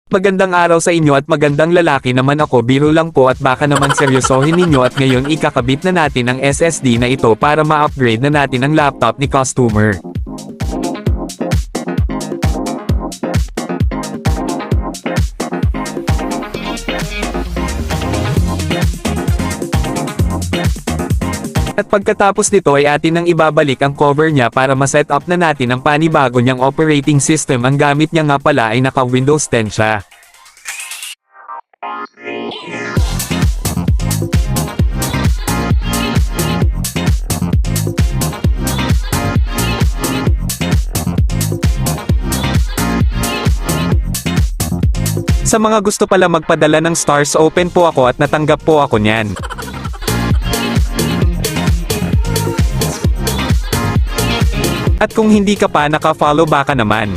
Magandang araw sa inyo at magandang lalaki naman ako, biro lang po at baka naman seryosohin ninyo at ngayon ikakabit na natin ang SSD na ito para ma-upgrade na natin ang laptop ni customer. At pagkatapos nito ay atin nang ibabalik ang cover niya para ma-set up na natin ang panibago niyang operating system. Ang gamit niya nga pala ay naka Windows 10 siya. Sa mga gusto pala magpadala ng stars, open po ako at natanggap po ako niyan. At kung hindi ka pa naka-follow, baka naman